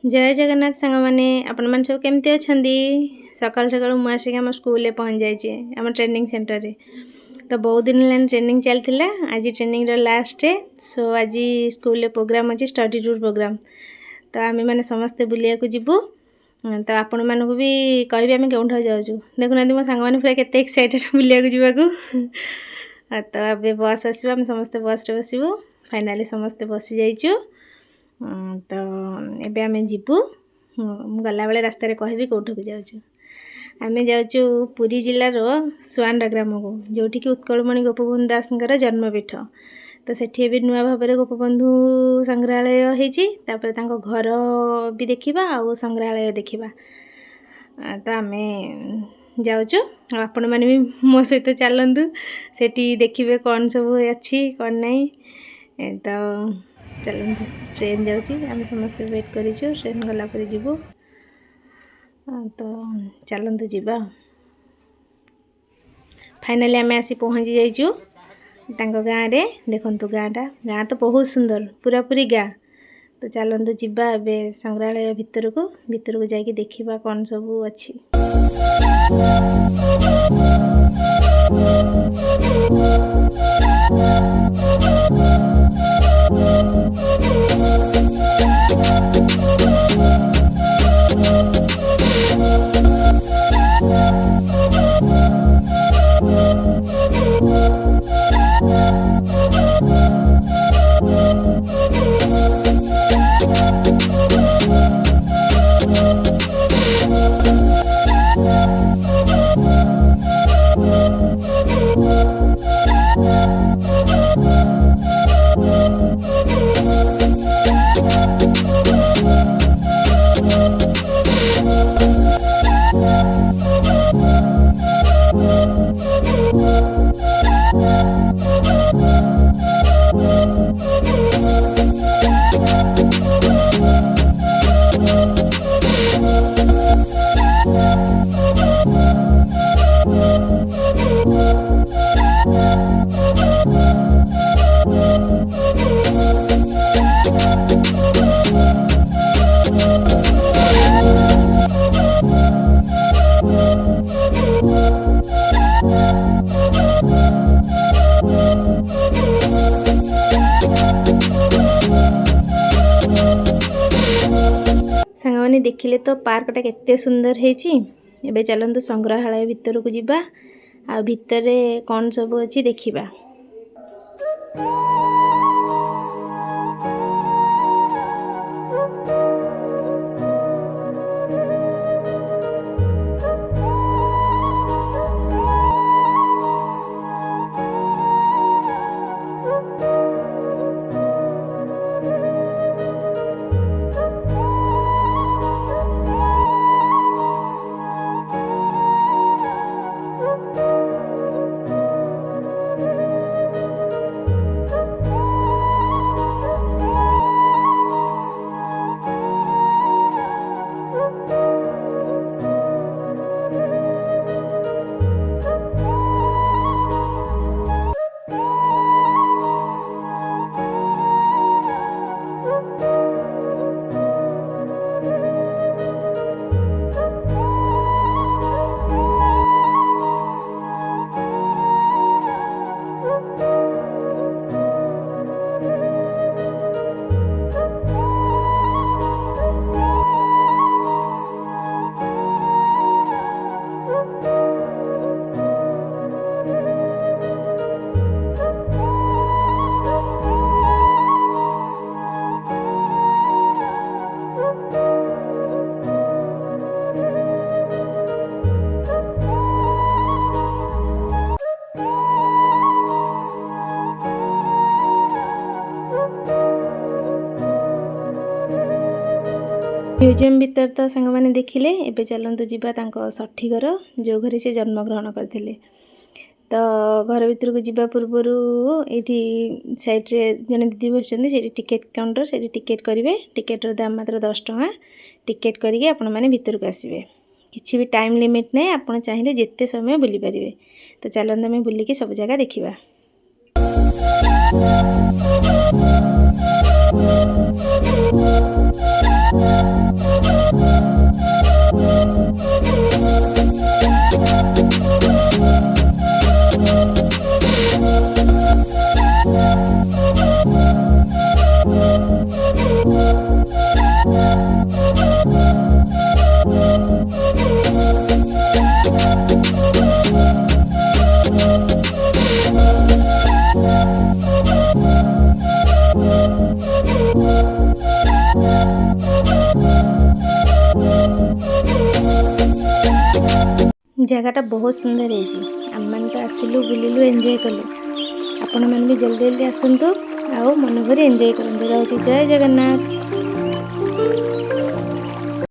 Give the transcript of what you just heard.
जय जगन्नाथ सांग मैंने आपण मैंने सब केमती अच्छा सकाल सकाल मुझे आसिक आम स्कूल पहुँच जाइए आम ट्रेनिंग सेंटर रे। तो बहुत दिन है ट्रेनिंग चलता आज ट्रेनिंग लास्ट डे। सो आज स्कूल प्रोग्राम अच्छी स्टडी टूर प्रोग्राम। तो आम मैंने समस्ते बुलिया को जीवु। तो आपण मानक भी कह आम कौन जाऊँ देखुना मो सांग मैंने पूरा केते एक्साइटेड बुलिया को जीवाकू। तो अब बस आसो आम समस्ते बस रे बसबू फाइनाली समस्ते बसी जाइचु। तो एबे आमे जीवु गला बेले रास्ता रे कहबी कोठक जाउछु। आमे जाउछु पुरी जिल्लार सुआंडा ग्राम को जोठी कि उत्कलमणि गोपबंधु दासंकर जन्मपीठ। तो सेठी भी नुआ भाव में गोपबंधु संग्रहालय होईची तापर तांको घर भी देखिबा आ संग्रहालय देखिबा। तो आमे जाउछु आपण माने भी मो सहित चलंतु सेठी देखिबे कोन सब अछि कोन नै। तो चलते ट्रेन जाऊँगी आम समस्त वेट करूँ ट्रेन गला पर जीवु। तो चलते जीवा फाइनाली आम आसी पहुँची जाइचु तांको गाँव रे। देखंतु गाँ तो बहुत सुंदर पूरा पूरी गाँ। तो चलते जीवा एबे संग्रहालय भितर को जाके देखिबा कौन सब अच्छी। सांगमाने देखिले तो पार्कटा केते सुंदर हेची। एबे चलंतु संग्रहालय भितर को जीवा आ भितर कौन सब अच्छी देखिबा। म्यूजियम भीतर तो सांग मैंने देखिले। एबे चलंतु जीवा तांको सठी घर जो घरे से जन्म ग्रहण करथिले। तो घर भीतर को जीवा पूर्वर एठी साइड रे जने दीदी बसचंदी सेठी टिकेट काउंटर सेठी टिकेट करिवे। टिकेट रो दाम मात्र 10 टका। टिकेट करिके आपण माने भीतर को आसीबे। किछि भी टाइम लिमिट नै आपण चाहिले जेते समय बुली परिबे। तो चलंतु हम बुली के सब जगह देखिबा। ଜାଗାଟା ବହୁତ ସୁନ୍ଦର ହେଇଛି। ଆମେମାନେ ତ ଆସିଲୁ ବୁଲିଲୁ ଏନ୍ଜୟ କଲୁ, ଆପଣମାନେ ବି ଜଲ୍ଦି ଜଲ୍ଦି ଆସନ୍ତୁ ଆଉ ମନ ଭରି ଏନ୍ଜୟ କରନ୍ତୁ। ରହୁଛି, ଜୟ ଜଗନ୍ନାଥ।